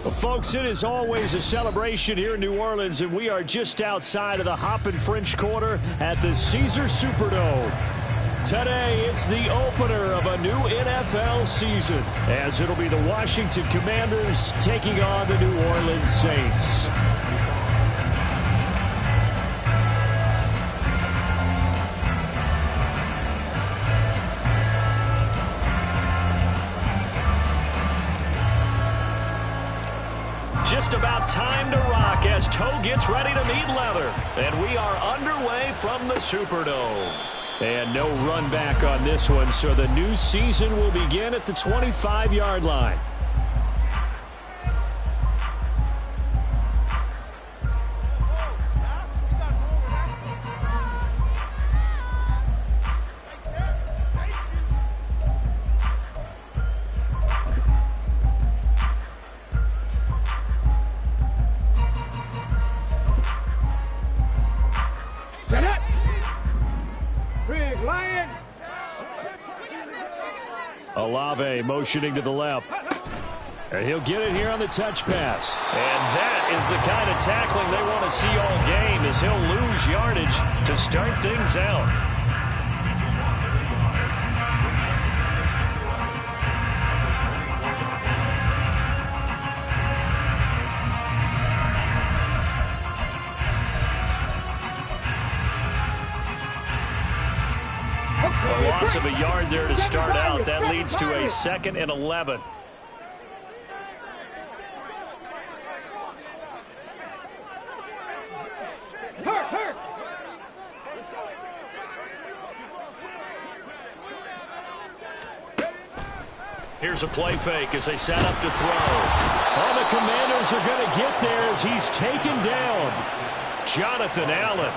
Well, folks, it is always a celebration here in New Orleans, and we are just outside of the Hoppin' French Quarter at the Caesars Superdome. Today, it's the opener of a new NFL season, as it'll be the Washington Commanders taking on the New Orleans Saints. Just about time to rock as toe gets ready to meet leather. And we are underway from the Superdome. And no run back on this one, so the new season will begin at the 25-yard line. Olave motioning to the left. And he'll get it here on the touch pass. And that is the kind of tackling they want to see all game, as he'll lose yardage to start things out. A loss of a yard there to start out. That leads to a 2nd and 11. Here's a play fake as they set up to throw. Oh, the Commanders are going to get there as he's taken down. Jonathan Allen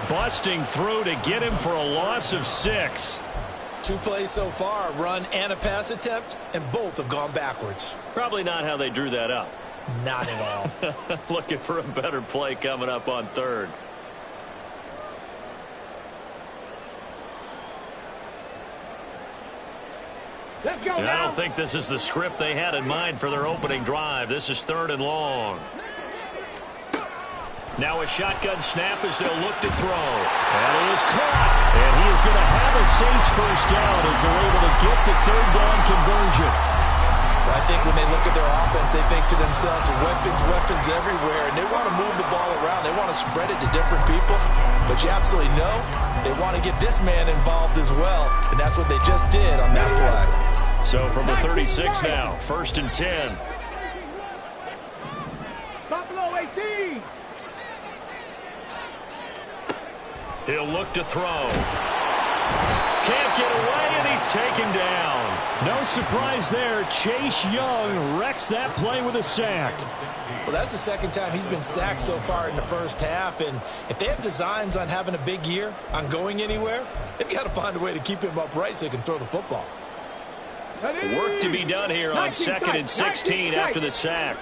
busting through to get him for a loss of 6. 2 plays so far, a run and a pass attempt, and both have gone backwards. Probably not how they drew that up. Not at all. Looking for a better play coming up on 3rd. Let's go I now. don't think this is the script they had in mind for their opening drive. This is 3rd and long. Now a shotgun snap as they'll look to throw. And he is caught. And he is going to have a Saints first down as they're able to get the 3rd down conversion. I think when they look at their offense, they think to themselves, weapons everywhere, and they want to move the ball around. They want to spread it to different people. But you absolutely know they want to get this man involved as well, and that's what they just did on that play. So from the 36 now, 1st and 10. Buffalo 18. He'll look to throw. Can't get away, and he's taken down. No surprise there. Chase Young wrecks that play with a sack. Well, that's the 2nd time he's been sacked so far in the first half, and if they have designs on having a big year, on going anywhere, they've got to find a way to keep him upright so they can throw the football. Work to be done here on 2nd and 16 after the sack.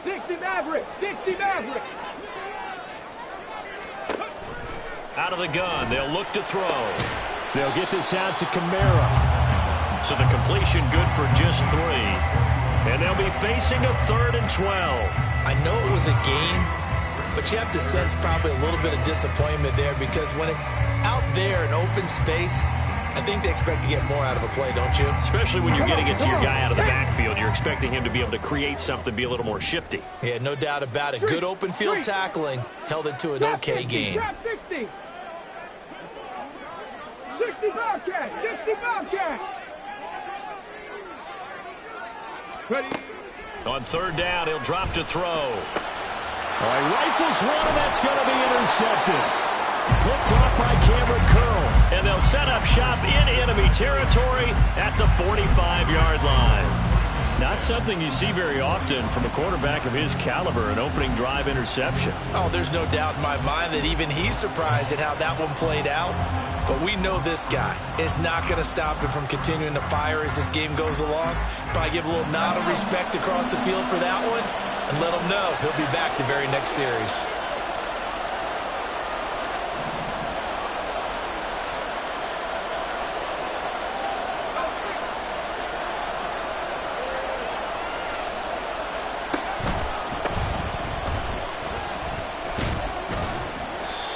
60 Maverick. 60 Maverick. Out of the gun, they'll look to throw. They'll get this out to Kamara. So the completion good for just 3. And they'll be facing a 3rd and 12. I know it was a game, but you have to sense probably a little bit of disappointment there, because when it's out there in open space, I think they expect to get more out of a play, don't you? Especially when you're getting it to your guy out of the backfield. You're expecting him to be able to create something, be a little more shifty. Yeah, no doubt about it. Good open field tackling held it to an okay game. Trap 60. 60 Bobcat. 60 Bobcat. Ready. On 3rd down, he'll drop to throw. All right, rifles one, and that's going to be intercepted. Picked off by Cameron Curl. And they'll set up shop in enemy territory at the 45-yard line. Not something you see very often from a quarterback of his caliber, an opening drive interception. Oh, there's no doubt in my mind that even he's surprised at how that one played out. But we know this guy is not going to stop him from continuing to fire as this game goes along. Probably give a little nod of respect across the field for that one and let him know he'll be back the very next series.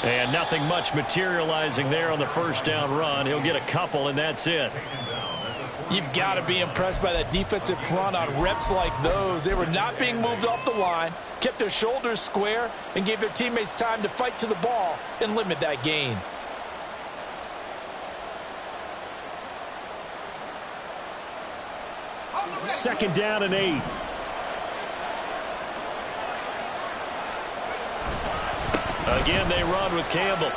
And nothing much materializing there on the first down run. He'll get a couple, and that's it. You've got to be impressed by that defensive front on reps like those. They were not being moved off the line, kept their shoulders square, and gave their teammates time to fight to the ball and limit that gain. Second down and 8. Again, they run with Campbell.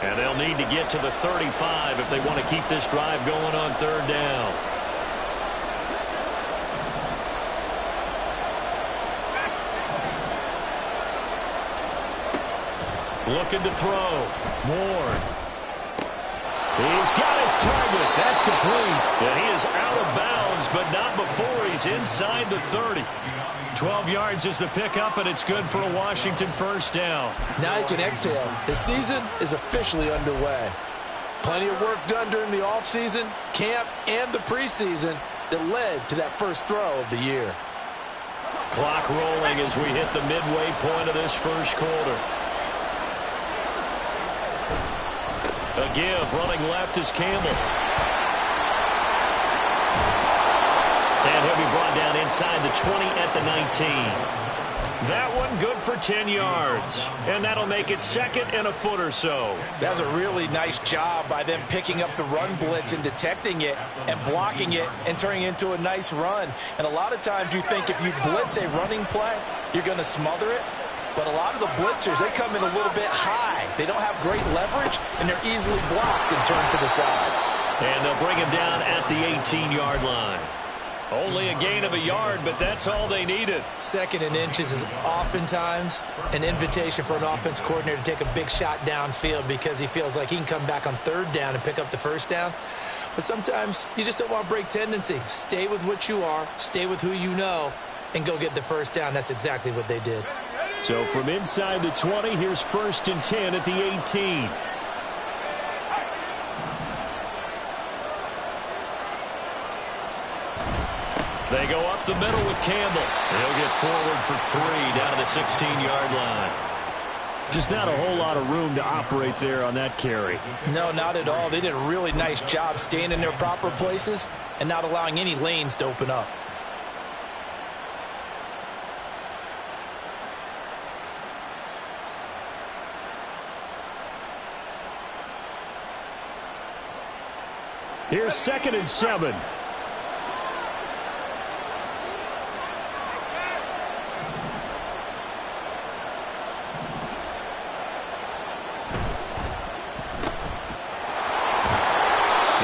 And they'll need to get to the 35 if they want to keep this drive going on third down. Looking to throw. Ward. He's got his target. That's complete. And he is out of bounds, but not before he's inside the 30. 12 yards is the pickup, and it's good for a Washington first down. Now he can exhale. The season is officially underway. Plenty of work done during the offseason, camp, and the preseason that led to that first throw of the year. Clock rolling as we hit the midway point of this first quarter. A give, running left is Campbell. And he'll be brought down inside the 20 at the 19. That one good for 10 yards. And that'll make it second and a foot or so. That's a really nice job by them picking up the run blitz and detecting it and blocking it and turning it into a nice run. And a lot of times you think if you blitz a running play, you're going to smother it. But a lot of the blitzers, they come in a little bit high. They don't have great leverage, and they're easily blocked and turned to the side. And they'll bring him down at the 18-yard line. Only a gain of a yard, but that's all they needed. Second and inches is oftentimes an invitation for an offense coordinator to take a big shot downfield because he feels like he can come back on third down and pick up the first down. But sometimes you just don't want to break tendency. Stay with what you are, stay with who you know, and go get the first down. That's exactly what they did. So from inside the 20, here's first and 10 at the 18. They go up the middle with Campbell. He'll get forward for 3 down to the 16-yard line. Just not a whole lot of room to operate there on that carry. No, not at all. They did a really nice job staying in their proper places and not allowing any lanes to open up. Here's second and 7.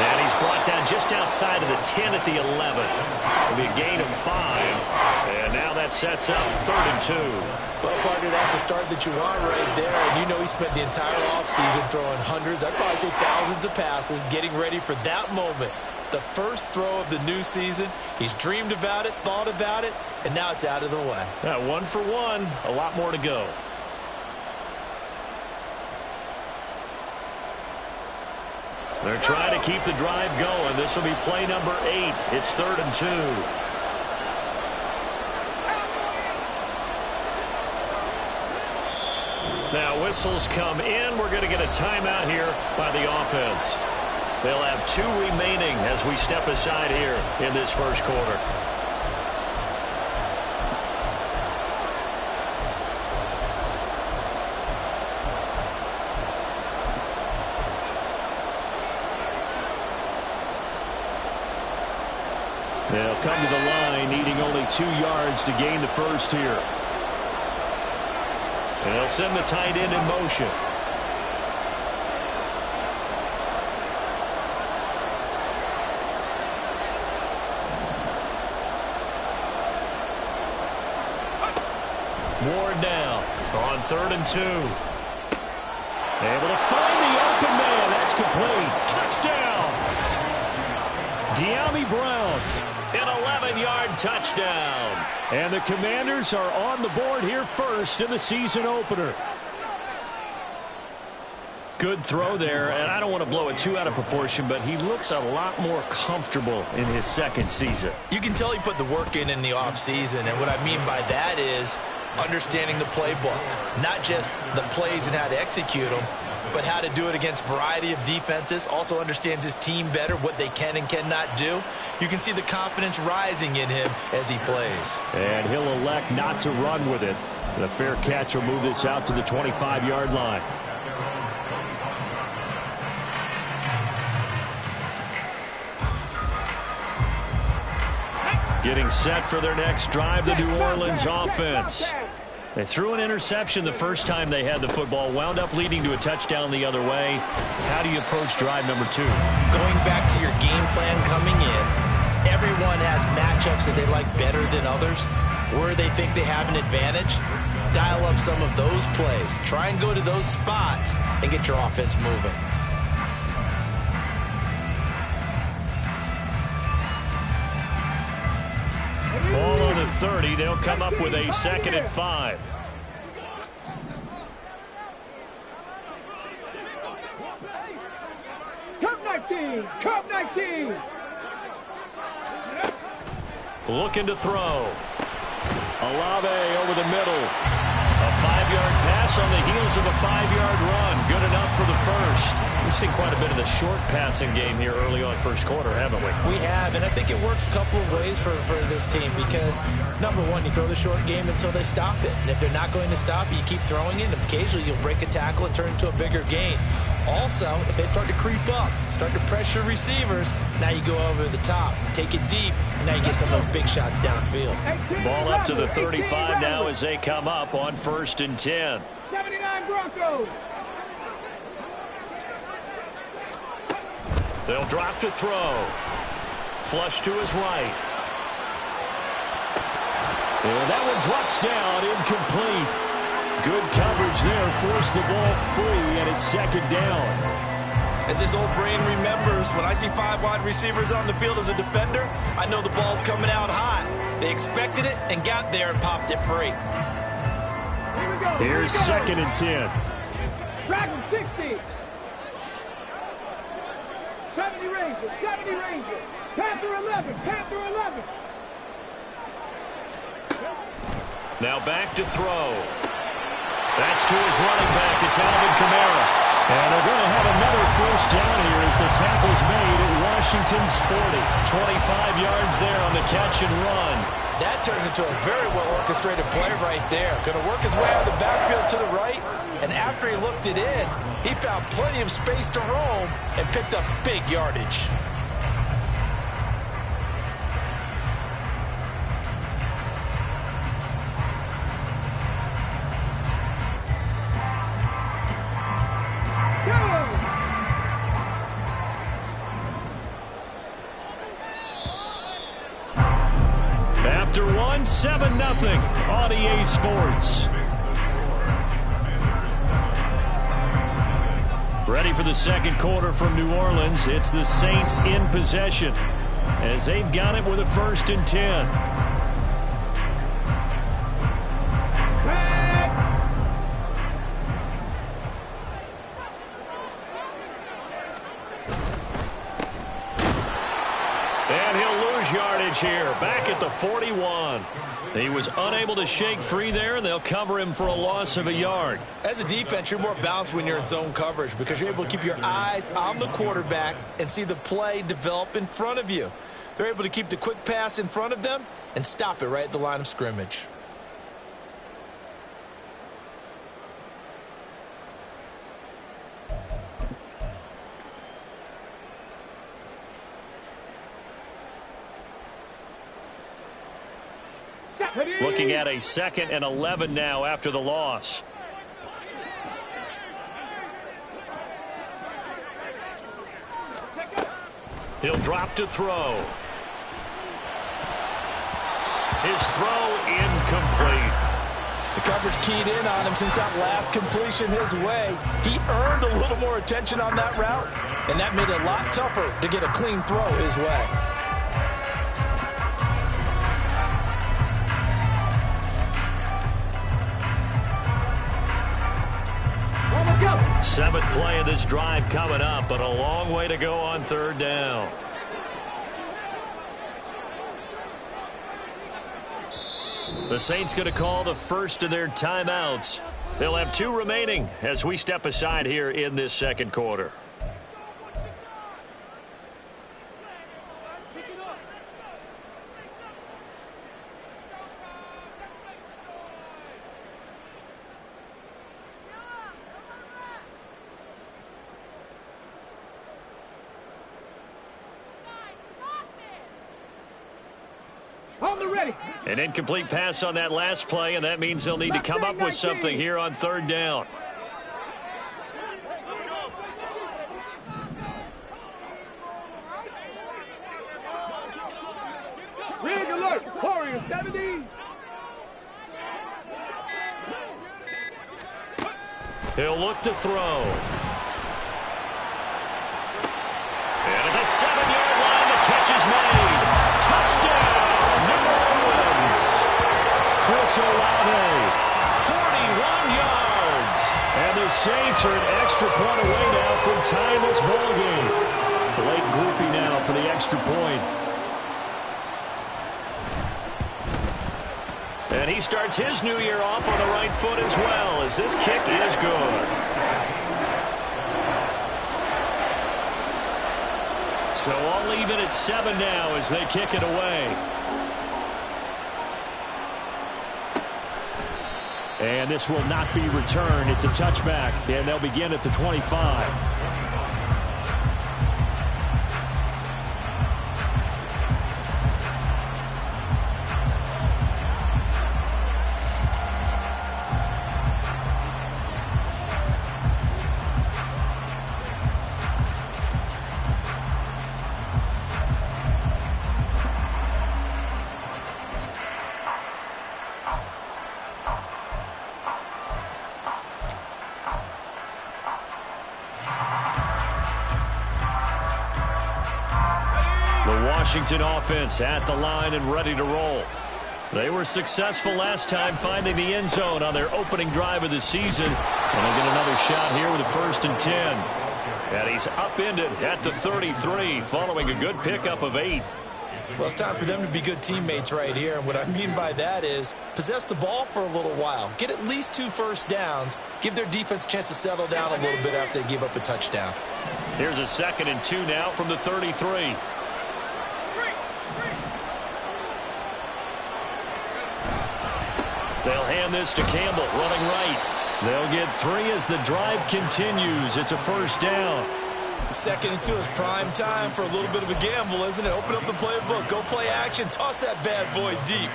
And he's brought down just outside of the 10 at the 11. It'll be a gain of 5. And now that sets up third and 2. Well, partner, that's the start that you want right there. And you know he spent the entire offseason throwing hundreds, I'd probably say thousands of passes, getting ready for that moment. The first throw of the new season. He's dreamed about it, thought about it, and now it's out of the way. 1 for 1. A lot more to go. They're trying to keep the drive going. This will be play number 8. It's third and 2. Now whistles come in. We're going to get a timeout here by the offense. They'll have 2 remaining as we step aside here in this first quarter. They'll come to the line, needing only 2 yards to gain the first here. And they'll send the tight end in motion. Ward down on third and 2. Able to find the open man. That's complete. Touchdown. De'Ami Brown, an 11-yard touchdown. And the Commanders are on the board here first in the season opener. Good throw there, and I don't want to blow it too out of proportion, but he looks a lot more comfortable in his second season. You can tell he put the work in the offseason, and what I mean by that is understanding the playbook. Not just the plays and how to execute them, but how to do it against a variety of defenses. Also understands his team better, what they can and cannot do. You can see the confidence rising in him as he plays. And he'll elect not to run with it. The fair catch will move this out to the 25-yard line. Getting set for their next drive, the New Orleans offense. They threw an interception the first time they had the football, wound up leading to a touchdown the other way. How do you approach drive number 2? Going back to your game plan coming in, everyone has matchups that they like better than others. Where they think they have an advantage, dial up some of those plays. Try and go to those spots and get your offense moving. Ball on the 30. They'll come up with a 2nd and 5. Cup 19! Cup 19! Looking to throw. Olave over the middle. A 5-yard pass on the heels of a 5-yard run. Good enough for the first. We've seen quite a bit of the short passing game here early on first quarter, haven't we? We have, and I think it works a couple of ways for this team because, number one, you throw the short game until they stop it. And if they're not going to stop it, you keep throwing it, and occasionally you'll break a tackle and turn it into a bigger gain. Also, if they start to creep up, start to pressure receivers, now you go over the top, take it deep, and now you get some of those big shots downfield. Ball up to the 35 now as they come up on 1st and 10. 79 Broncos! They'll drop to throw. Flush to his right. And that one drops down, incomplete. Good coverage there, forced the ball free, and it's 2nd down. As his old brain remembers, when I see 5 wide receivers on the field as a defender, I know the ball's coming out hot. They expected it and got there and popped it free. Here's 2nd and 10. Dragon 60! 70 Rangers, 70 Rangers. Panther 11, Panther 11. Now back to throw. That's to his running back. It's Alvin Kamara. And they're going to have another first down here as the tackle's made at Washington's 40. 25 yards there on the catch and run. That turned into a very well-orchestrated play right there. Going to work his way out of the backfield to the right, and after he looked it in, he found plenty of space to roam and picked up big yardage. After one, 7-0 on EA Sports. Ready for the second quarter from New Orleans. It's the Saints in possession as they've got it with a 1st and 10. And he'll lose yardage here, back at the 41. He was unable to shake free there, and they'll cover him for a loss of a yard. As a defense, you're more balanced when you're in zone coverage because you're able to keep your eyes on the quarterback and see the play develop in front of you. They're able to keep the quick pass in front of them and stop it right at the line of scrimmage. Looking at a 2nd and 11 now after the loss. He'll drop to throw. His throw incomplete. The coverage keyed in on him since that last completion his way. He earned a little more attention on that route, and that made it a lot tougher to get a clean throw his way. Seventh play of this drive coming up, but a long way to go on third down. The Saints going to call the first of their timeouts. They'll have 2 remaining as we step aside here in this second quarter. An incomplete pass on that last play, and that means they'll need to come up with something here on third down. Rig alert! Warrior 70! He'll look to throw. And at the 7-yard line, the catch is made. Touchdown! Chris Olave, 41 yards. And the Saints are an extra point away now from tying this ball game. Blake Groupie now for the extra point. And he starts his new year off on the right foot as well, as this kick is good. So all even at 7 now as they kick it away. And this will not be returned. It's a touchback, and they'll begin at the 25. Washington offense at the line and ready to roll. They were successful last time finding the end zone on their opening drive of the season. And they'll get another shot here with a 1st and 10. And he's upended at the 33 following a good pickup of 8. Well, it's time for them to be good teammates right here. And what I mean by that is possess the ball for a little while. Get at least 2 first downs. Give their defense a chance to settle down a little bit after they give up a touchdown. Here's a 2nd and 2 now from the 33. They'll hand this to Campbell, running right. They'll get 3 as the drive continues. It's a 1st down. 2nd and 2 is prime time for a little bit of a gamble, isn't it? Open up the playbook, go play action, toss that bad boy deep.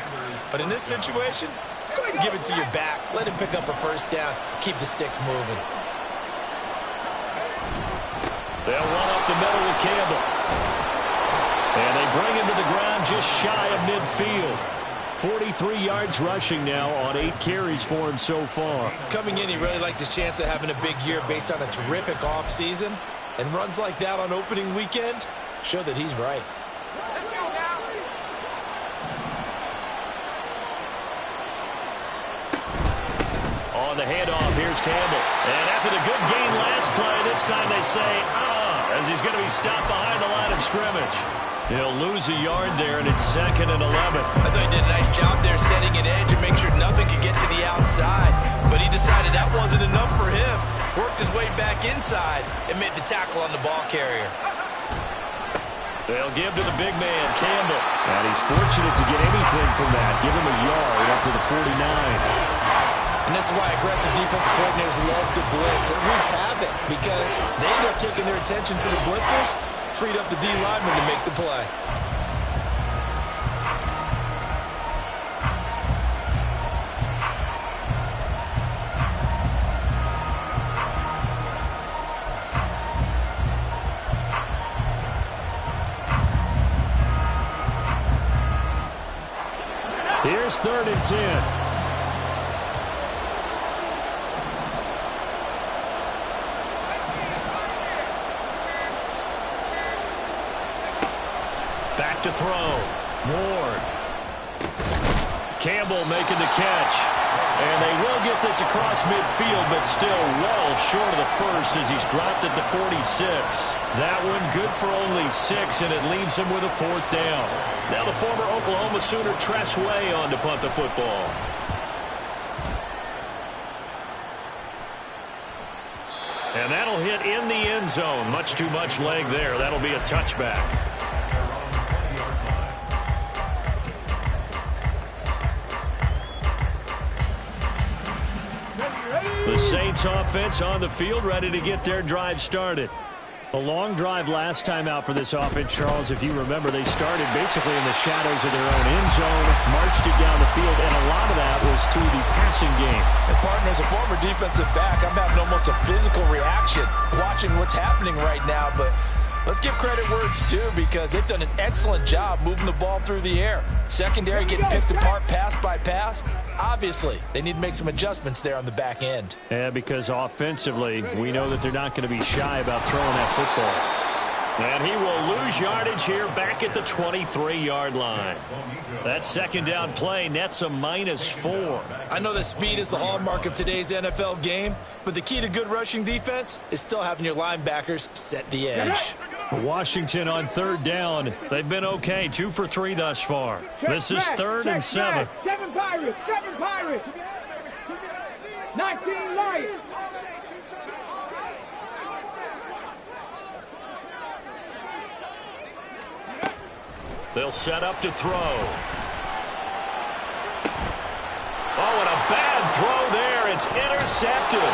But in this situation, go ahead and give it to your back. Let him pick up a 1st down. Keep the sticks moving. They'll run up the middle with Campbell. And they bring him to the ground just shy of midfield. 43 yards rushing now on 8 carries for him so far. Coming in, he really liked his chance of having a big year based on a terrific offseason. And runs like that on opening weekend show that he's right. On the handoff, here's Campbell. And after the good gain last play, this time they say, as he's going to be stopped behind the line of scrimmage. He'll lose a yard there, and it's 2nd and 11. I thought he did a nice job there setting an edge and make sure nothing could get to the outside. But he decided that wasn't enough for him. Worked his way back inside and made the tackle on the ball carrier. They'll give to the big man, Campbell. And he's fortunate to get anything from that. Give him a yard up to the 49. And this is why aggressive defensive coordinators love to blitz. It wreaks havoc because they end up taking their attention to the blitzers, freed up the D lineman to make the play. Here's 3rd and 10. to throw. Ward. Campbell making the catch. And they will get this across midfield, but still well short of the first as he's dropped at the 46. That one good for only 6, and it leaves him with a 4th down. Now the former Oklahoma Sooner Tress Way on to punt the football. And that'll hit in the end zone. Much too much leg there. That'll be a touchback. The Saints offense on the field, ready to get their drive started. A long drive last time out for this offense, Charles. If you remember, they started basically in the shadows of their own end zone, marched it down the field, and a lot of that was through the passing game. And partner, as a former defensive back, I'm having almost a physical reaction watching what's happening right now, but let's give credit where it's due because they've done an excellent job moving the ball through the air. Secondary getting picked apart pass by pass. Obviously, they need to make some adjustments there on the back end. Yeah, because offensively, we know that they're not going to be shy about throwing that football. And he will lose yardage here back at the 23-yard line. That second down play nets a -4. I know that speed is the hallmark of today's NFL game, but the key to good rushing defense is still having your linebackers set the edge. Washington on 3rd down. They've been okay, 2 for 3 thus far. This is 3rd and 7. 7 Pirates, 7 Pirates. 19 Lions. They'll set up to throw. Oh, and a bad throw there. It's intercepted.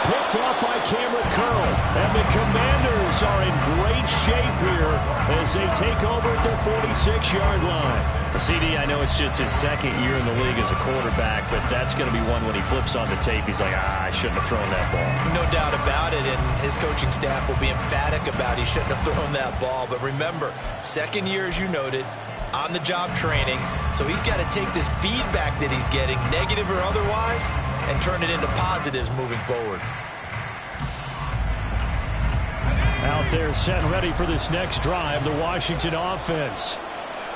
Picked off by Cameron Curl. And the Commanders are in great shape here as they take over at their 46-yard line. CD, I know it's just his 2nd year in the league as a quarterback, but that's going to be one when he flips on the tape. He's like, I shouldn't have thrown that ball. No doubt about it, and his coaching staff will be emphatic about he shouldn't have thrown that ball. But remember, 2nd year, as you noted, on-the-job training, so he's got to take this feedback that he's getting, negative or otherwise, and turn it into positives moving forward. Out there set and ready for this next drive, the Washington offense.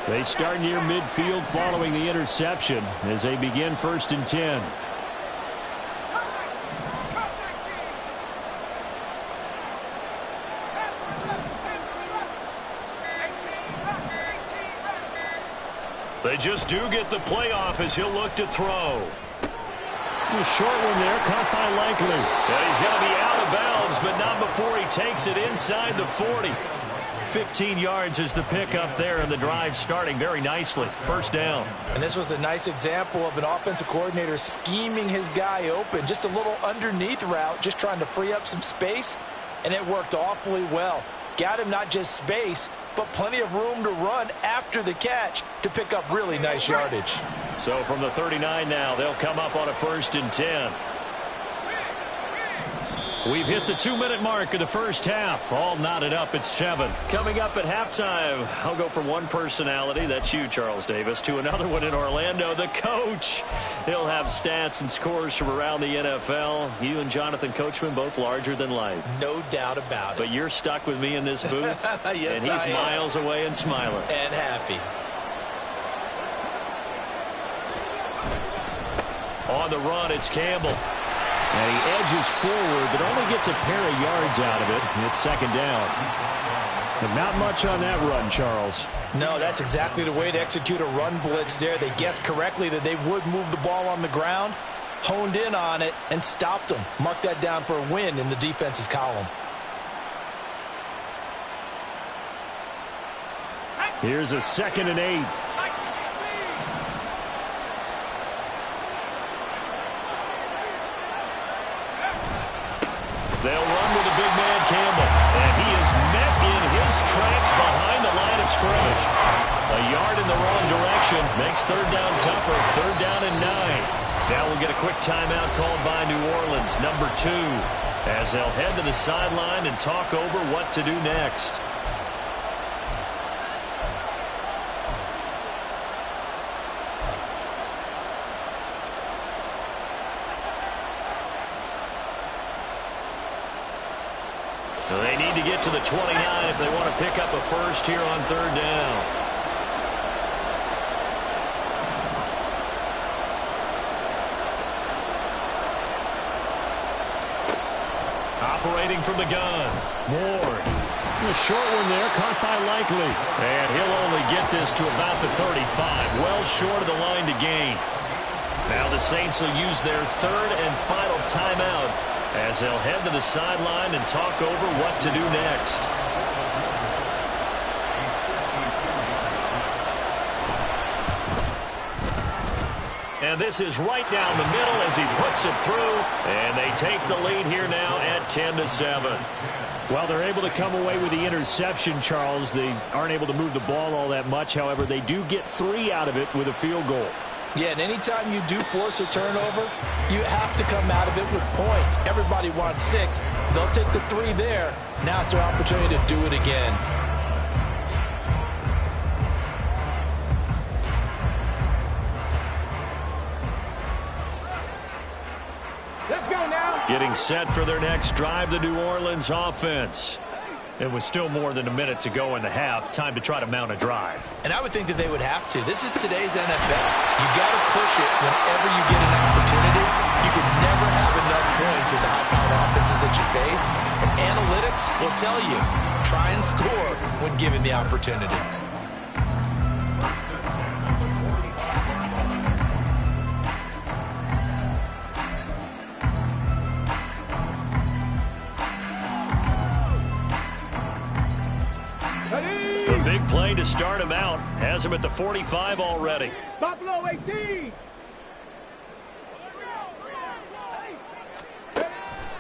They start near midfield following the interception as they begin 1st and 10. They just do get the playoff as he'll look to throw. A short one there, caught by Likely. And he's going to be out of bounds, but not before he takes it inside the 40. 15 yards is the pickup there, and the drive starting very nicely. 1st down. And this was a nice example of an offensive coordinator scheming his guy open. Just a little underneath route, just trying to free up some space, and it worked awfully well. Got him not just space, but plenty of room to run after the catch to pick up really nice yardage. So from the 39 now, they'll come up on a 1st and 10. We've hit the 2-minute mark of the first half. All knotted up at 7. Coming up at halftime, I'll go from one personality, that's you, Charles Davis, to another one in Orlando, the coach. He'll have stats and scores from around the NFL. You and Jonathan Coachman both larger than life. No doubt about it. But you're stuck with me in this booth, yes, and he's miles away and smiling. And happy. On the run, it's Campbell. And he edges forward, but only gets a pair of yards out of it. It's 2nd down. But not much on that run, Charles. No, that's exactly the way to execute a run blitz there. They guessed correctly that they would move the ball on the ground, honed in on it, and stopped them. Mark that down for a win in the defense's column. Here's a 2nd and 8. They'll run with the big man, Campbell. And he is met in his tracks behind the line of scrimmage. A yard in the wrong direction makes 3rd down tougher. 3rd down and 9. Now we'll get a quick timeout called by New Orleans, number 2, as they'll head to the sideline and talk over what to do next. They need to get to the 29 if they want to pick up a first here on 3rd down. Operating from the gun. Ward. A short one there, caught by Likely. And he'll only get this to about the 35. Well short of the line to gain. Now the Saints will use their third and final timeout as they'll head to the sideline and talk over what to do next. And this is right down the middle as he puts it through. And they take the lead here now at 10-7. Well, they're able to come away with the interception, Charles. They aren't able to move the ball all that much. However, they do get 3 out of it with a field goal. Yeah, and anytime you do force a turnover, you have to come out of it with points. Everybody wants 6. They'll take the 3 there. Now it's their opportunity to do it again. Let's go now. Getting set for their next drive, the New Orleans offense. It was still more than a minute to go in the half. Time to try to mount a drive. And I would think that they would have to. This is today's NFL. You got to push it whenever you get an opportunity. You can never have enough points with the high-powered offenses that you face. And analytics will tell you, try and score when given the opportunity. Big play to start him out. Has him at the 45 already. Buffalo 18.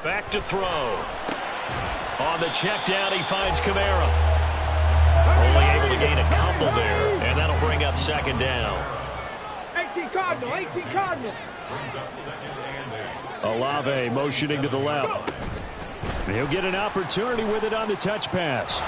Back to throw. On the check down, he finds Kamara. Only able to gain a couple there, and that'll bring up second down. 18 Cardinal, 18 Cardinal. Olave motioning to the left. He'll get an opportunity with it on the touch pass.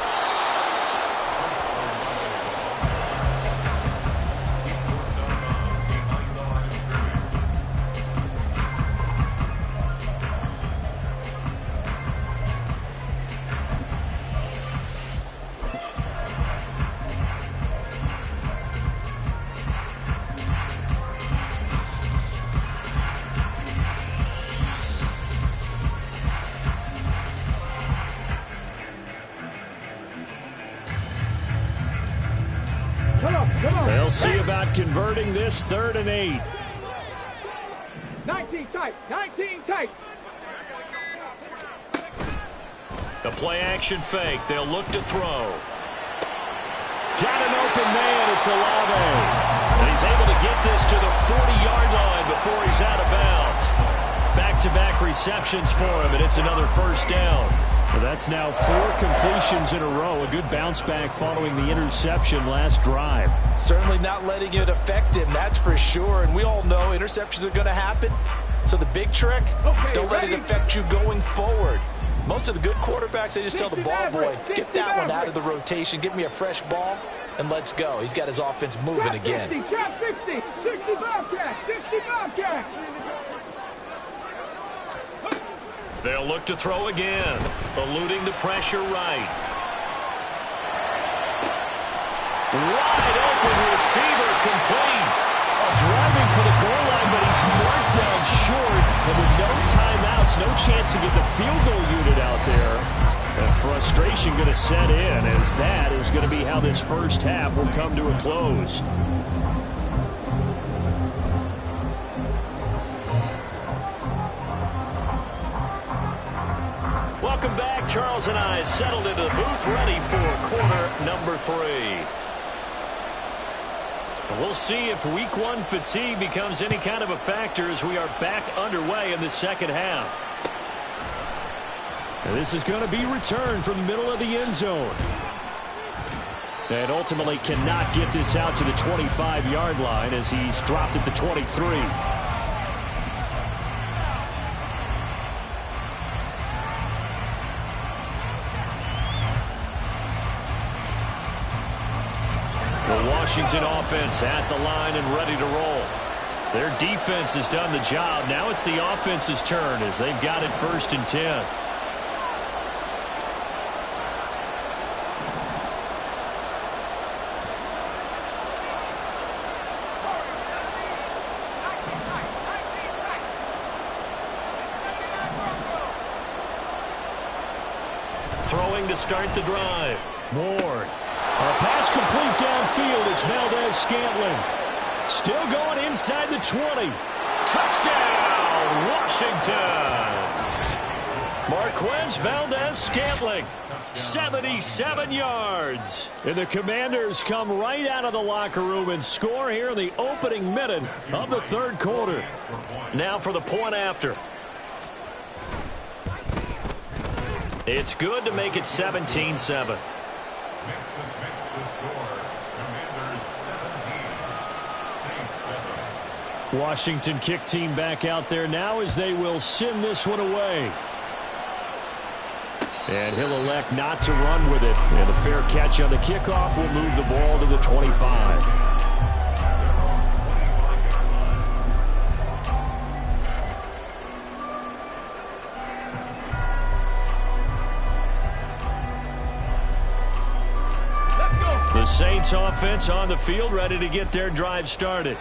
They'll see about converting this 3rd and 8. 19 tight, 19 tight. The play action fake. They'll look to throw. Got an open man. It's Olave. And he's able to get this to the 40-yard line before he's out of bounds. Back-to-back receptions for him, and it's another first down. Well, that's now 4 completions in a row. A good bounce back following the interception last drive. Certainly not letting it affect him, that's for sure. And we all know interceptions are going to happen. So the big trick, don't let it affect you going forward. Most of the good quarterbacks, they just tell the ball boy, get that one out of the rotation, get me a fresh ball, and let's go. He's got his offense moving again. Trap 60, 60 Bobcat, 60 Bobcat. They'll look to throw again, eluding the pressure right. Wide open receiver complete. Driving for the goal line, but he's marked down short. And with no timeouts, no chance to get the field goal unit out there. And frustration going to set in as that is going to be how this first half will come to a close. Welcome back. Charles and I settled into the booth, ready for quarter number 3. We'll see if week 1 fatigue becomes any kind of a factor as we are back underway in the second half. And this is going to be returned from the middle of the end zone. And ultimately cannot get this out to the 25-yard line as he's dropped at the 23. Washington offense at the line and ready to roll. Their defense has done the job. Now it's the offense's turn as they've got it 1st and 10. Throwing to start the drive. Ward. A pass complete downfield. It's Valdez-Scantling. Still going inside the 20. Touchdown, Washington. Marquez Valdez-Scantling, 77 yards. And the Commanders come right out of the locker room and score here in the opening minute of the third quarter. Now for the point after. It's good to make it 17-7. Washington kick team back out there now as they will send this one away. And he'll elect not to run with it. And a fair catch on the kickoff will move the ball to the 25. The Saints offense on the field, ready to get their drive started.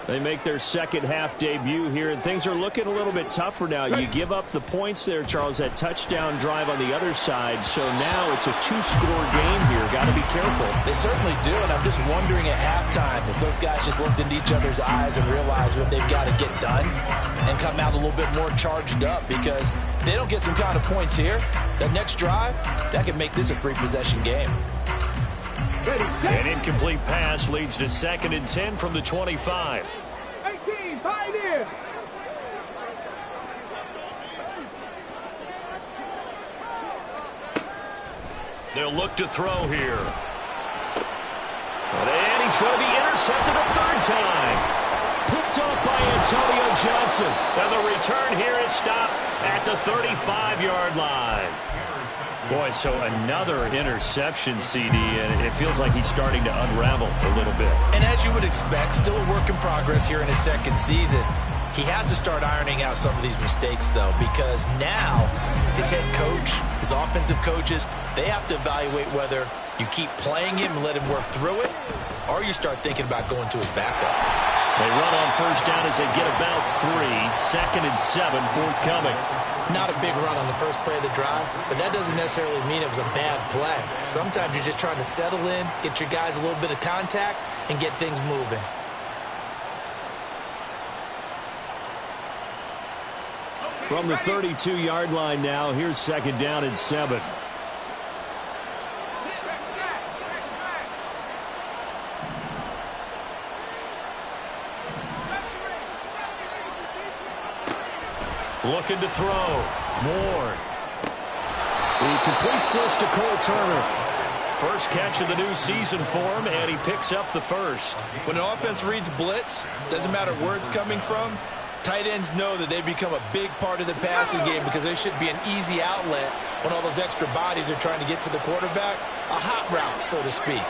They make their second half debut here, and things are looking a little bit tougher now. You give up the points there, Charles, that touchdown drive on the other side. So now it's a two-score game here. Got to be careful. They certainly do, and I'm just wondering at halftime if those guys just looked into each other's eyes and realized what they've got to get done and come out a little bit more charged up, because if they don't get some kind of points here, that next drive, that could make this a three-possession game. An incomplete pass leads to 2nd and 10 from the 25. 18, Pioneer. They'll look to throw here. And he's going to be intercepted a third time. Picked off by Antonio Johnson. And the return here is stopped at the 35-yard line. Boy, so another interception, CD, and it feels like he's starting to unravel a little bit. And as you would expect, still a work in progress here in his second season. He has to start ironing out some of these mistakes, though, because now his head coach, his offensive coaches, they have to evaluate whether you keep playing him and let him work through it, or you start thinking about going to his backup. They run on first down as they get about 3. 2nd and 7 forthcoming. Not a big run on the first play of the drive, but that doesn't necessarily mean it was a bad play. Sometimes you're just trying to settle in, get your guys a little bit of contact, and get things moving. From the 32-yard line now, here's 2nd down and 7. Looking to throw. Ward. He completes this to Cole Turner. First catch of the new season for him, and he picks up the first. When an offense reads blitz, doesn't matter where it's coming from, tight ends know that they become a big part of the passing game because there should be an easy outlet when all those extra bodies are trying to get to the quarterback. A hot route, so to speak.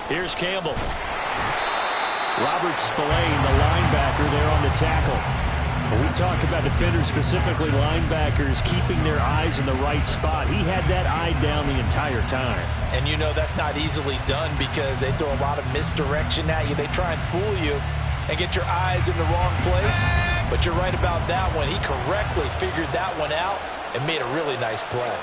Here's Campbell. Robert Spillane, the linebacker, there on the tackle. When we talk about defenders, specifically linebackers, keeping their eyes in the right spot, he had that eye down the entire time. And you know that's not easily done because they throw a lot of misdirection at you. They try and fool you and get your eyes in the wrong place. But you're right about that one. He correctly figured that one out and made a really nice play.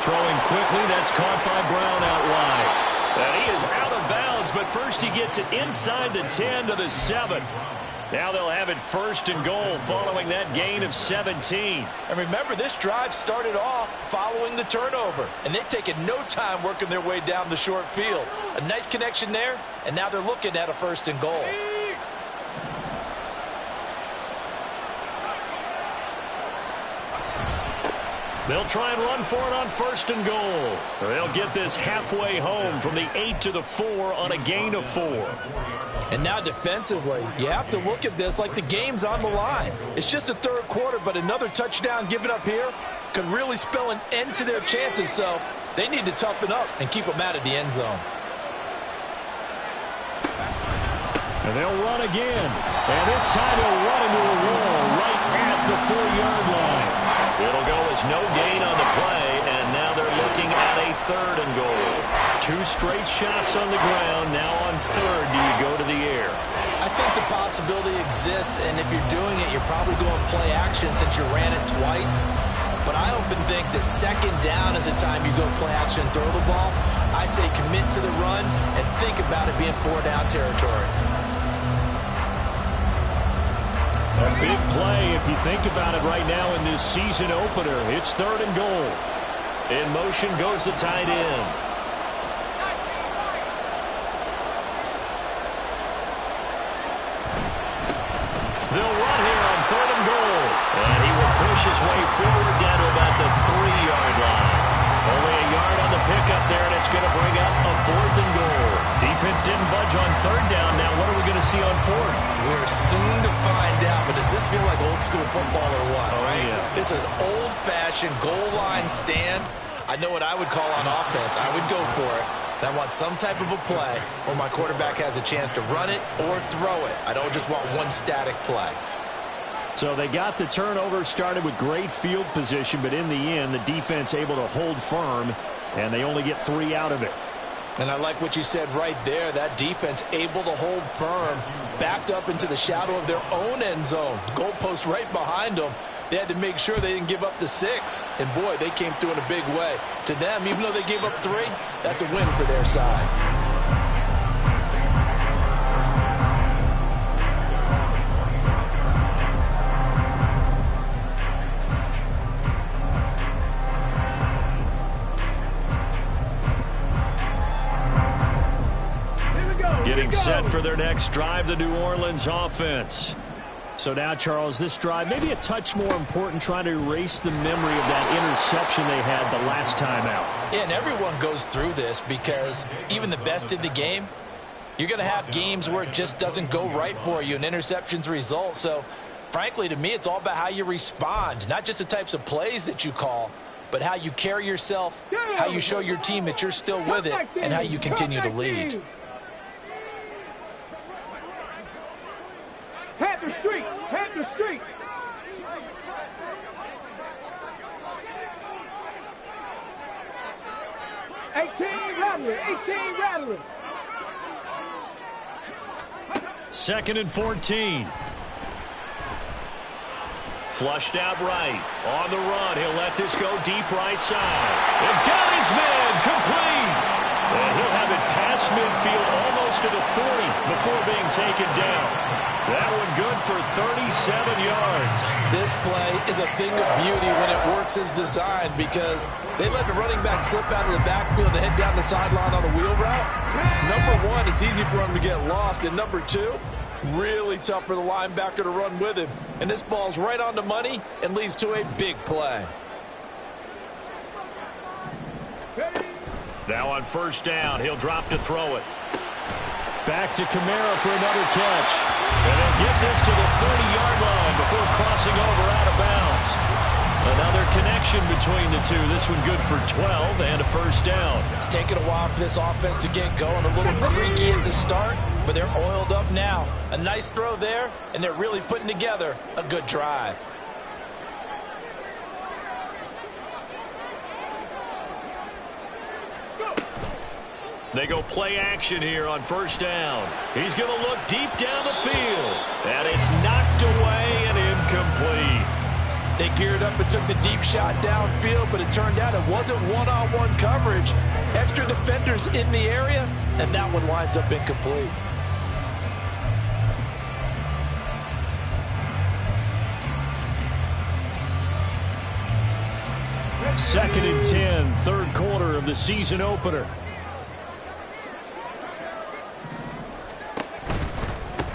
Throwing quickly, that's caught by Brown out wide. And he is out of bounds, but first he gets it inside the 10 to the 7. Now they'll have it 1st and goal following that gain of 17. And remember, this drive started off following the turnover, and they've taken no time working their way down the short field. A nice connection there, and now they're looking at a 1st and goal. They'll try and run for it on 1st and goal. They'll get this halfway home from the 8 to the 4 on a gain of 4. And now defensively, you have to look at this like the game's on the line. It's just the third quarter, but another touchdown given up here could really spell an end to their chances. So they need to toughen up and keep them out of the end zone. And they'll run again. And this time they'll run into a wall right at the 4-yard line. It'll go as no gain on the play, and now they're looking third and goal. 2 straight shots on the ground. Now on third, do you go to the air? I think the possibility exists, and if you're doing it, you're probably going play action since you ran it twice. But I often think that second down is the time you go play action and throw the ball. I say commit to the run and think about it being 4-down territory. A big play if you think about it right now in this season opener. It's third and goal. In motion goes the tight end. They'll run here on third and goal. And he will push his way forward down to about the 3-yard line. Only a yard on the pickup there, and it's going to bring up a 4th and goal. Defense didn't budge on third down. Now what are we going to see on 4th? We're soon to find out, but does this feel like old school football or what? Oh, right? Yeah. It's an old-fashioned goal line stand. I know what I would call on offense. I would go for it. And I want some type of a play where my quarterback has a chance to run it or throw it. I don't just want one static play. So they got the turnover started with great field position, but in the end, the defense able to hold firm, and they only get 3 out of it. And I like what you said right there. That defense able to hold firm, backed up into the shadow of their own end zone. Goalpost right behind them. They had to make sure they didn't give up the 6. And, boy, they came through in a big way. To them, even though they gave up 3, that's a win for their side. Getting set for their next drive, the New Orleans offense. So now, Charles, this drive maybe a touch more important, trying to erase the memory of that interception they had the last time out. Yeah, and everyone goes through this because even the best in the game, you're going to have games where it just doesn't go right for you and interceptions result. So, frankly, to me, it's all about how you respond, not just the types of plays that you call, but how you carry yourself, how you show your team that you're still with it, and how you continue to lead. Panther Street! Panther Street! Rattler! 18 Rattler! 2nd and 14. Flushed out right. On the run. He'll let this go deep right side. And got his man complete. And he'll have it past midfield almost to the 40 before being taken down. That one good for 37 yards. This play is a thing of beauty when it works as designed because they let the running back slip out of the backfield and head down the sideline on a wheel route. Number 1, it's easy for him to get lost. And number 2, really tough for the linebacker to run with him. And this ball's right on the money and leads to a big play. Now on first down, he'll drop to throw it. Back to Kamara for another catch. And they'll get this to the 30-yard line before crossing over out of bounds. Another connection between the two. This one good for 12 and a first down. It's taken a while for this offense to get going. A little creaky at the start, but they're oiled up now. A nice throw there, and they're really putting together a good drive. They go play action here on first down. He's going to look deep down the field. And it's knocked away and incomplete. They geared up and took the deep shot downfield, but it turned out it wasn't one-on-one coverage. Extra defenders in the area, and that one winds up incomplete. Second and 10, third quarter of the season opener.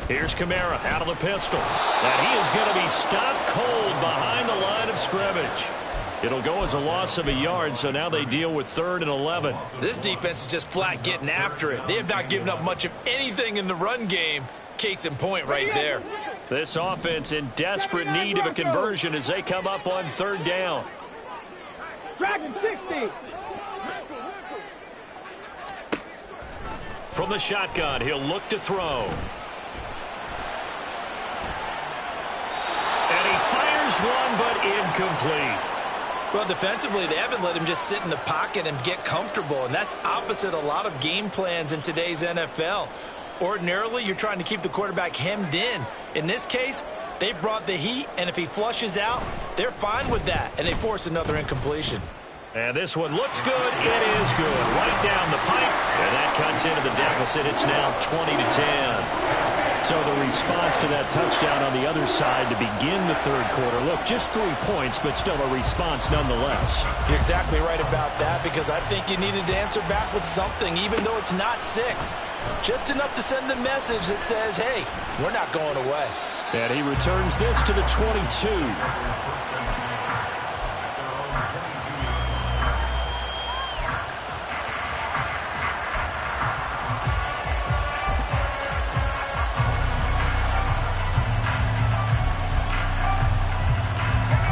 Here's Kamara out of the pistol. And he is going to be stopped cold behind the line of scrimmage. It'll go as a loss of a yard, so now they deal with 3rd and 11. This defense is just flat getting after it. They have not given up much of anything in the run game. Case in point right there. This offense in desperate need of a conversion as they come up on 3rd down. Dragon 60! From the shotgun, he'll look to throw. And he fires one, but incomplete. Well, defensively, they haven't let him just sit in the pocket and get comfortable, and that's opposite a lot of game plans in today's NFL. Ordinarily, you're trying to keep the quarterback hemmed in. In this case, they brought the heat, and if he flushes out, they're fine with that, and they force another incompletion. And this one looks good. It is good. Right down the pipe, and that cuts into the deficit. It's now 20-10. So the response to that touchdown on the other side to begin the third quarter. Look, just 3 points, but still a response nonetheless. You're exactly right about that, because I think you needed to answer back with something, even though it's not 6. Just enough to send the message that says, hey, we're not going away. And he returns this to the 22.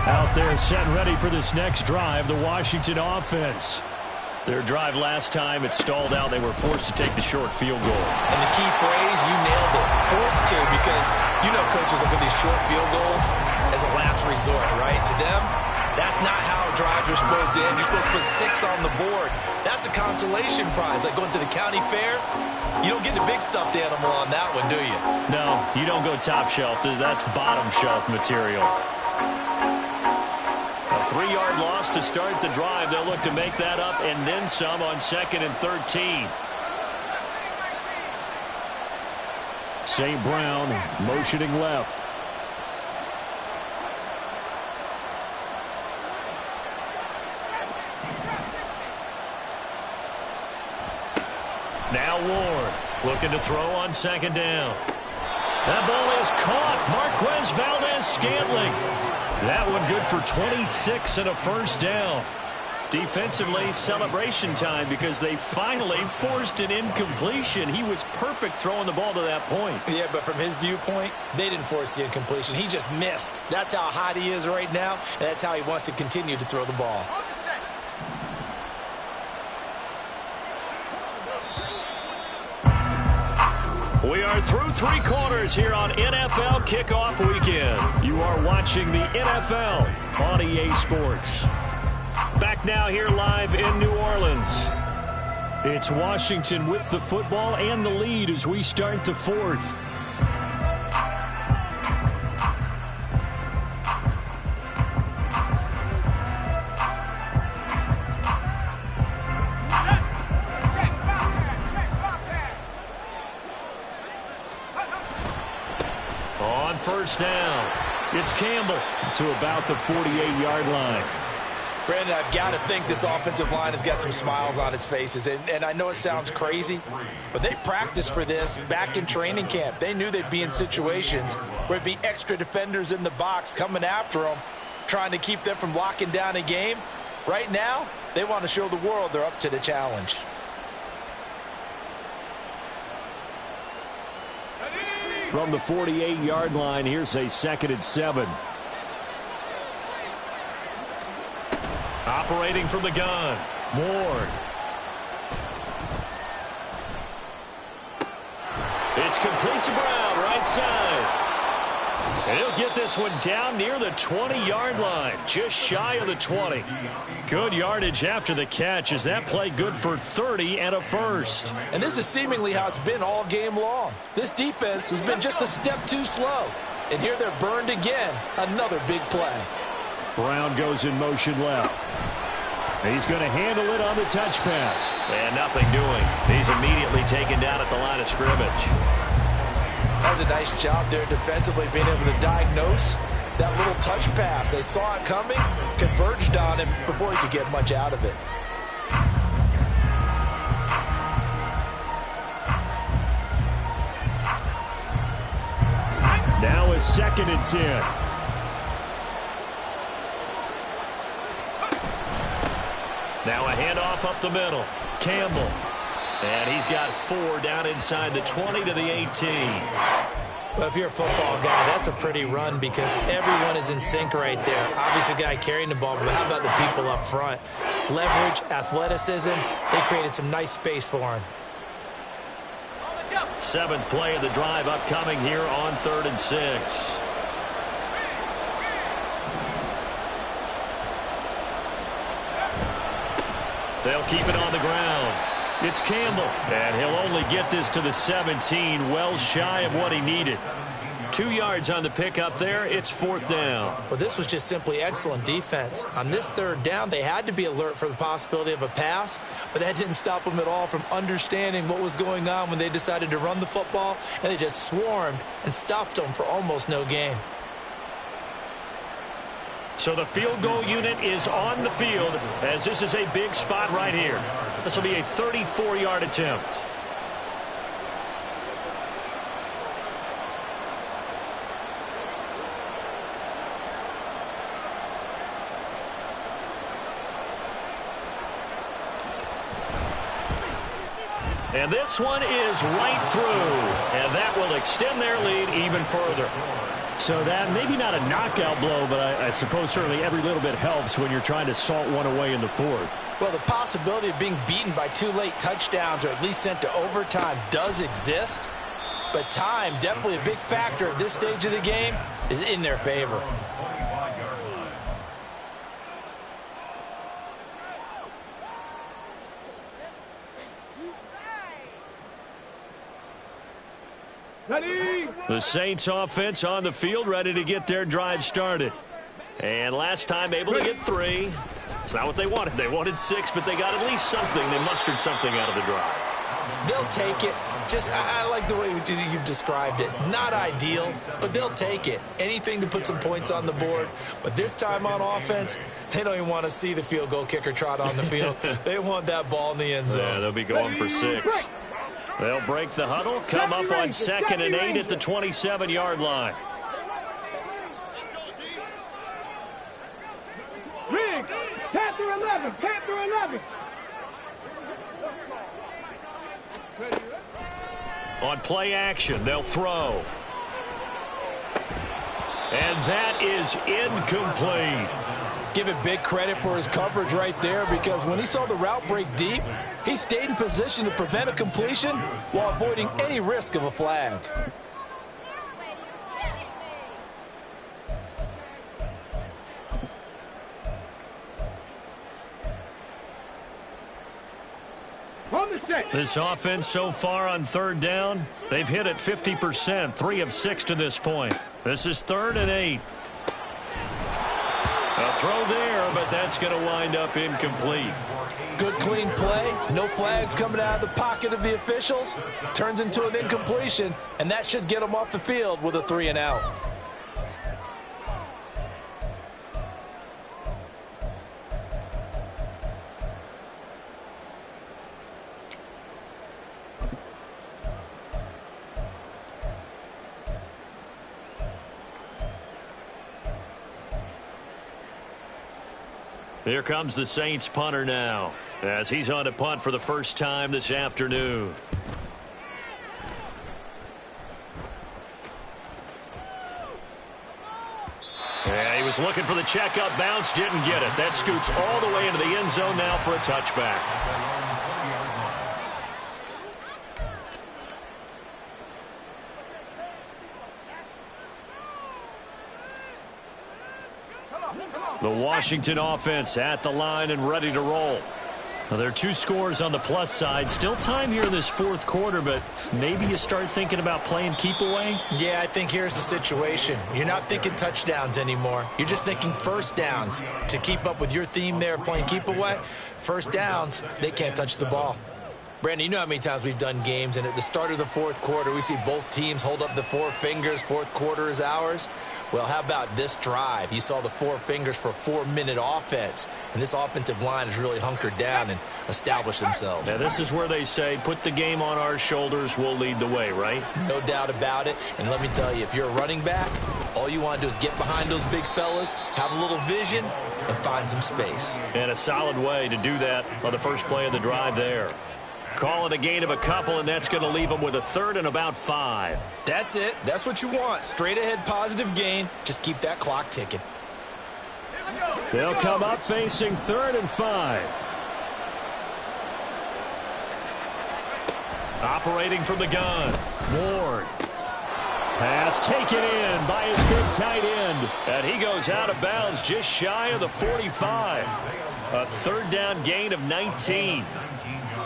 Out there set ready for this next drive, the Washington offense. Their drive last time, it stalled out. They were forced to take the short field goal. And the key phrase, you nailed it, forced to, because you know coaches look at these short field goals as a last resort, right? To them, that's not how drives are supposed to end. You're supposed to put 6 on the board. That's a consolation prize, like going to the county fair. You don't get the big stuffed animal on that one, do you? No, you don't go top shelf. That's bottom shelf material. A 3-yard loss to start the drive. They'll look to make that up and then some on 2nd and 13. St. Brown motioning left. Now Ward looking to throw on 2nd down. That ball is caught. Marquez Valdez-Scantling. That one good for 26 and a first down. Defensively, celebration time because they finally forced an incompletion. He was perfect throwing the ball to that point. Yeah, but from his viewpoint, they didn't force the incompletion. He just missed. That's how hot he is right now, and that's how he wants to continue to throw the ball. We are through 3 quarters here on NFL Kickoff Weekend. You are watching the NFL on EA Sports. Back now here live in New Orleans. It's Washington with the football and the lead as we start the 4th. First down. It's Campbell to about the 48-yard line. Brandon, I've got to think this offensive line has got some smiles on its faces. And I know it sounds crazy, but they practiced for this back in training camp. They knew they'd be in situations where it'd be extra defenders in the box coming after them, trying to keep them from locking down a game. Right now, they want to show the world they're up to the challenge. From the 48-yard line, here's a 2nd and 7. Operating from the gun, Ward. It's complete to Brown, right side. And he'll get this one down near the 20-yard line, just shy of the 20. Good yardage after the catch as that play good for 30 and a first. And this is seemingly how it's been all game long. This defense has been just a step too slow. And here they're burned again. Another big play. Brown goes in motion left. He's going to handle it on the touch pass. And nothing doing. He's immediately taken down at the line of scrimmage. That was a nice job there defensively, being able to diagnose that little touch pass. They saw it coming, converged on him before he could get much out of it. Now is 2nd and 10. Now a handoff up the middle. Campbell. And he's got 4 down inside the 20 to the 18. Well, if you're a football guy, that's a pretty run because everyone is in sync right there. Obviously, the guy carrying the ball, but how about the people up front? Leverage, athleticism, they created some nice space for him. 7th play of the drive upcoming here on 3rd and 6. They'll keep it on the ground. It's Campbell, and he'll only get this to the 17, well shy of what he needed. 2 yards on the pickup there. It's 4th down. Well, this was just simply excellent defense. On this 3rd down, they had to be alert for the possibility of a pass, but that didn't stop them at all from understanding what was going on when they decided to run the football, and they just swarmed and stuffed them for almost no gain. So the field goal unit is on the field as this is a big spot right here. This will be a 34-yard attempt. And this one is right through, and that will extend their lead even further. So that maybe not a knockout blow, but I suppose certainly every little bit helps when you're trying to salt one away in the 4th. Well, the possibility of being beaten by 2 late touchdowns or at least sent to overtime does exist, but time, definitely a big factor at this stage of the game, is in their favor. Ready? The Saints offense on the field, ready to get their drive started. And last time able to get 3. It's not what they wanted. They wanted 6, but they got at least something. They mustered something out of the drive. They'll take it. I like the way you've described it. Not ideal, but they'll take it. Anything to put some points on the board. But this time on offense, they don't even want to see the field goal kicker trot on the field. They want that ball in the end zone. Yeah, they'll be going for 6. They'll break the huddle, come up on 2nd and 8 at the 27-yard line. Riggs, Panther 11, Panther 11. On play action, they'll throw. And that is incomplete. Give it big credit for his coverage right there, because when he saw the route break deep, he stayed in position to prevent a completion while avoiding any risk of a flag. This offense so far on 3rd down, they've hit it 50%, 3 of 6 to this point. This is 3rd and 8. A throw there, but that's going to wind up incomplete. Good clean play. No flags coming out of the pocket of the officials. Turns into an incompletion, and that should get them off the field with a 3 and out. Here comes the Saints punter now, as he's on to punt for the first time this afternoon. Yeah, he was looking for the checkup bounce, didn't get it. That scoots all the way into the end zone now for a touchback. The Washington offense at the line and ready to roll. Now, there are 2 scores on the plus side. Still time here in this 4th quarter, but maybe you start thinking about playing keep away? Yeah, I think here's the situation. You're not thinking touchdowns anymore. You're just thinking first downs. To keep up with your theme there, playing keep away, first downs, they can't touch the ball. Brandon, you know how many times we've done games, and at the start of the 4th quarter, we see both teams hold up the 4 fingers, 4th quarter is ours. Well, how about this drive? You saw the 4 fingers for a 4-minute offense, and this offensive line has really hunkered down and established themselves. Now, this is where they say, put the game on our shoulders, we'll lead the way, right? No doubt about it, and let me tell you, if you're a running back, all you want to do is get behind those big fellas, have a little vision, and find some space. And a solid way to do that on the first play of the drive there. Call it a gain of a couple, and that's going to leave them with a 3rd and about 5. That's it. That's what you want. Straight ahead positive gain. Just keep that clock ticking. They'll come up facing 3rd and 5. Operating from the gun. Ward. Pass taken in by his big tight end. And he goes out of bounds just shy of the 45. A third down gain of 19.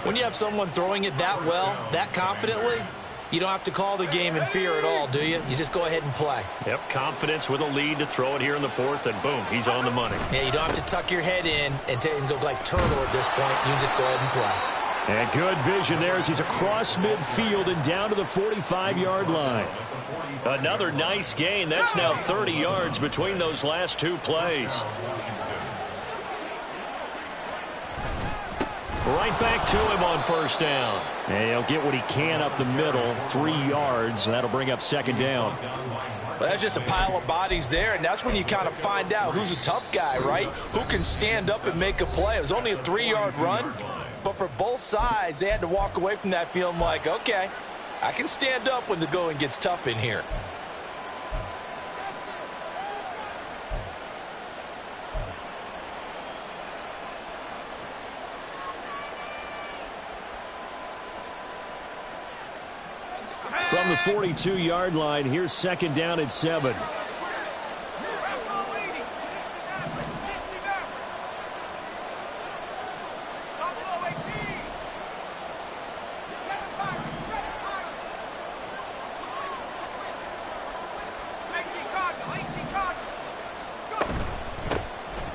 When you have someone throwing it that well, that confidently, you don't have to call the game in fear at all, do you? You just go ahead and play. Yep, confidence with a lead to throw it here in the fourth, and boom, he's on the money. Yeah, you don't have to tuck your head in and go like turtle at this point. You can just go ahead and play. And good vision there as he's across midfield and down to the 45-yard line. Another nice gain. That's now 30 yards between those last two plays. Right back to him on first down. And he'll get what he can up the middle, 3 yards. That'll bring up second down. Well, that's just a pile of bodies there, and that's when you kind of find out who's a tough guy, right? Who can stand up and make a play. It was only a 3-yard run, but for both sides, they had to walk away from that feeling like, okay, I can stand up when the going gets tough in here. From the 42-yard line, here's second down at 7.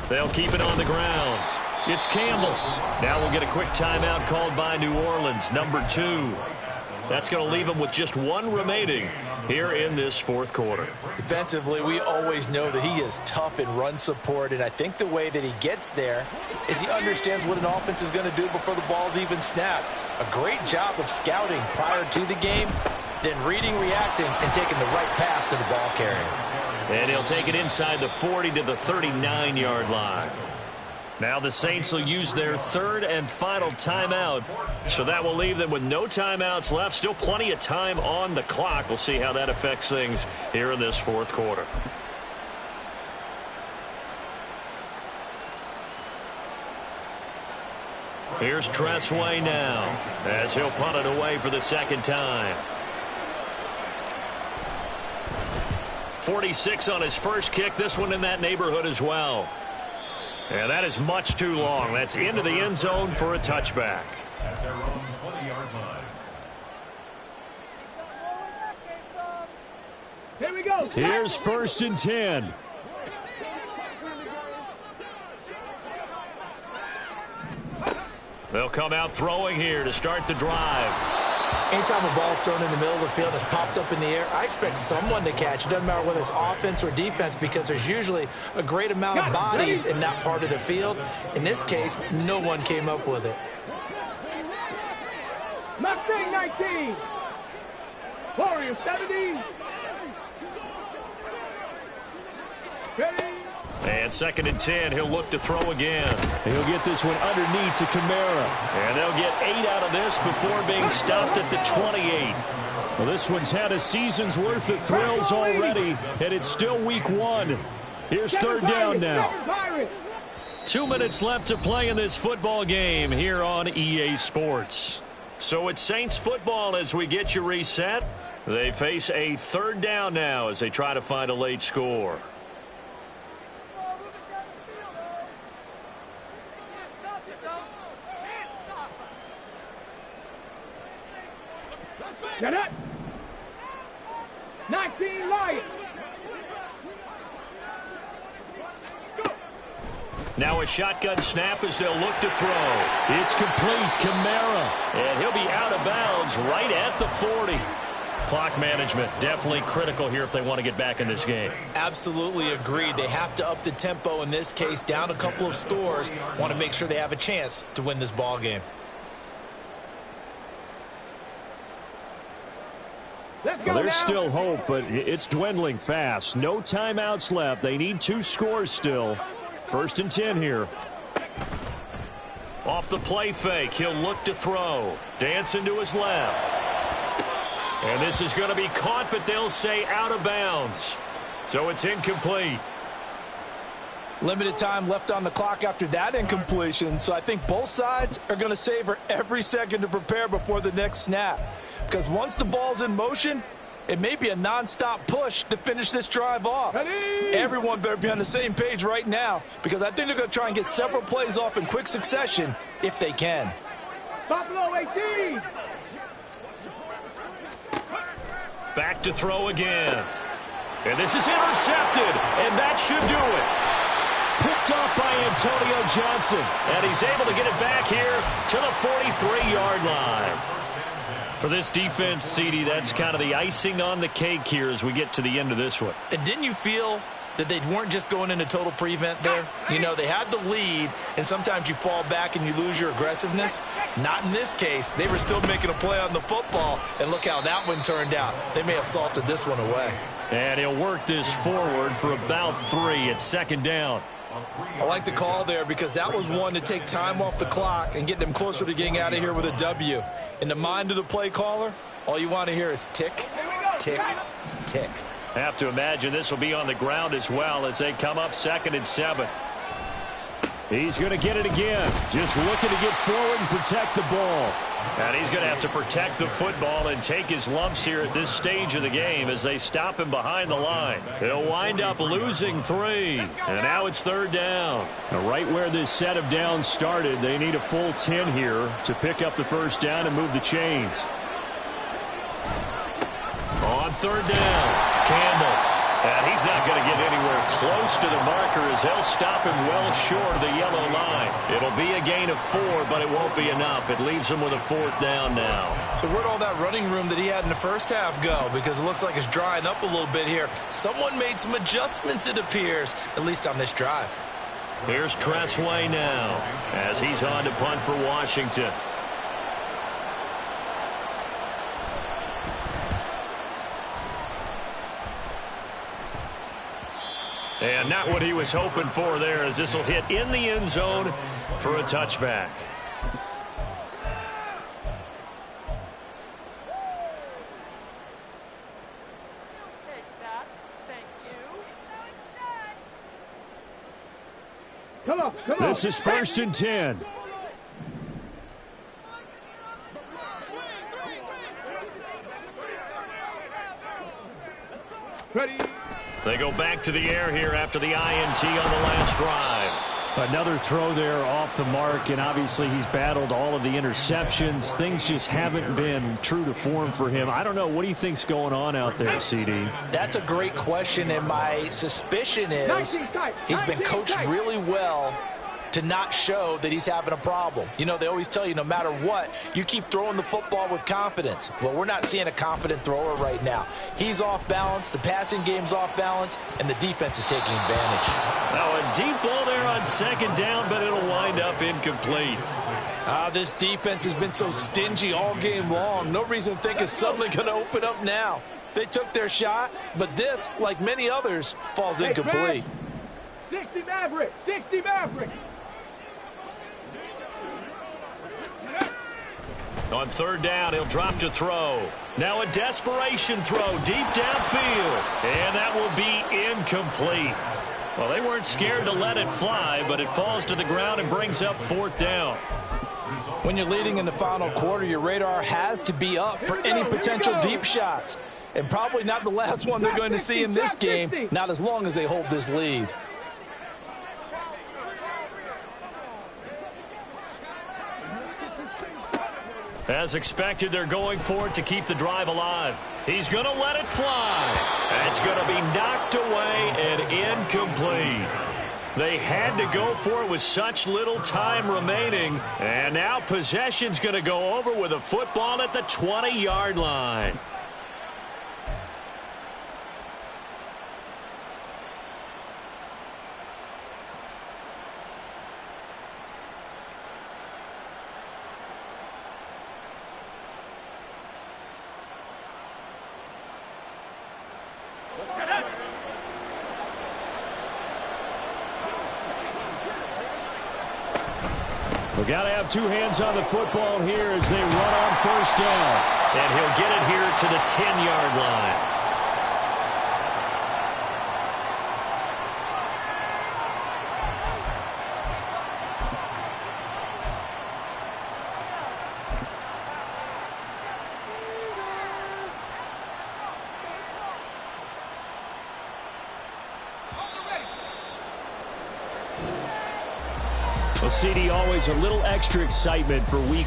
They'll keep it on the ground. It's Campbell. Now we'll get a quick timeout called by New Orleans, number 2. That's going to leave him with just 1 remaining here in this fourth quarter. Defensively, we always know that he is tough in run support, and I think the way that he gets there is he understands what an offense is going to do before the ball's even snapped. A great job of scouting prior to the game, then reading, reacting, and taking the right path to the ball carrier. And he'll take it inside the 40 to the 39-yard line. Now the Saints will use their third and final timeout. So that will leave them with no timeouts left. Still plenty of time on the clock. We'll see how that affects things here in this fourth quarter. Here's Tressway now as he'll punt it away for the second time. 46 on his first kick. This one in that neighborhood as well. And that is much too long. That's into the end zone for a touchback. At their own 20-yard line. Here we go. Here's first and 10. They'll come out throwing here to start the drive. Anytime a ball's thrown in the middle of the field, it's popped up in the air, I expect someone to catch. It doesn't matter whether it's offense or defense, because there's usually a great amount of bodies in that part of the field. In this case, no one came up with it. Mustang 19. Warriors 70. Ready. And second and 10, he'll look to throw again. He'll get this one underneath to Kamara. And they'll get 8 out of this before being stopped at the 28. Well, this one's had a season's worth of thrills already, and it's still week 1. Here's third down now. 2 minutes left to play in this football game here on EA Sports. So it's Saints football as we get you reset. They face a third down now as they try to find a late score. Get it. 19 Lions. Now a shotgun snap as they'll look to throw. It's complete. Kamara. And he'll be out of bounds right at the 40. Clock management definitely critical here if they want to get back in this game. Absolutely agreed. They have to up the tempo in this case, down a couple of scores. Want to make sure they have a chance to win this ball game. Well, there's still hope, but it's dwindling fast. No timeouts left. They need 2 scores still. First and 10 here. Off the play fake, he'll look to throw. Dancing to his left. And this is going to be caught, but they'll say out of bounds. So it's incomplete. Limited time left on the clock after that incompletion, so I think both sides are going to savor every second to prepare before the next snap. Because once the ball's in motion, It may be a nonstop push to finish this drive off. Everyone better be on the same page right now because I think they're going to try and get several plays off in quick succession if they can. Buffalo 18. Back to throw again. And this is intercepted, and that should do it. Picked off by Antonio Johnson, and he's able to get it back here to the 43-yard line. For this defense, CD, that's kind of the icing on the cake here as we get to the end of this one. And didn't you feel that they weren't just going into total prevent there? You know, they had the lead, and sometimes you fall back and you lose your aggressiveness. Not in this case. They were still making a play on the football, and look how that one turned out. They may have salted this one away. And he'll work this forward for about 3 at second down. I like the call there because that was one to take time off the clock and get them closer to getting out of here with a W. In the mind of the play caller, all you want to hear is tick, tick, tick. Have to imagine this will be on the ground as well as they come up 2nd and 7. He's going to get it again. Just looking to get forward and protect the ball. And he's going to have to protect the football and take his lumps here at this stage of the game as they stop him behind the line. He'll wind up losing 3. And now it's 3rd down. Now, right where this set of downs started, they need a full 10 here to pick up the 1st down and move the chains. On 3rd down, Campbell. And he's not going to get anywhere close to the marker as they'll stop him well short of the yellow line. It'll be a gain of 4, but it won't be enough. It leaves him with a 4th down now. So where'd all that running room that he had in the first half go? Because it looks like it's drying up a little bit here. Someone made some adjustments, it appears, at least on this drive. Here's Tressway now as he's on to punt for Washington. And not what he was hoping for there as this will hit in the end zone for a touchback. Come on. This is 1st and 10. Ready. They go back to the air here after the INT on the last drive. Another throw there off the mark, and obviously he's battled all of the interceptions. Things just haven't been true to form for him. I don't know. What do you think's going on out there, CD? That's a great question, and my suspicion is he's been coached really well to not show that he's having a problem. You know, they always tell you no matter what, you keep throwing the football with confidence. Well, we're not seeing a confident thrower right now. He's off balance, the passing game's off balance, and the defense is taking advantage. Now a deep ball there on 2nd down, but it'll wind up incomplete. This defense has been so stingy all game long. No reason to think it's suddenly going to open up now. They took their shot, but this, like many others, falls incomplete. 60 Maverick. 60 Maverick. On 3rd down, he'll drop to throw. Now a desperation throw deep downfield. And that will be incomplete. Well, they weren't scared to let it fly, but it falls to the ground and brings up 4th down. When you're leading in the final quarter, your radar has to be up for any potential deep shots. And probably not the last one they're going to see in this game, not as long as they hold this lead. As expected, they're going for it to keep the drive alive. He's going to let it fly. It's going to be knocked away and incomplete. They had to go for it with such little time remaining. And now possession's going to go over with a football at the 20-yard line. We've got to have 2 hands on the football here as they run on 1st down. And he'll get it here to the 10-yard line. Well, CD, always a little extra excitement for week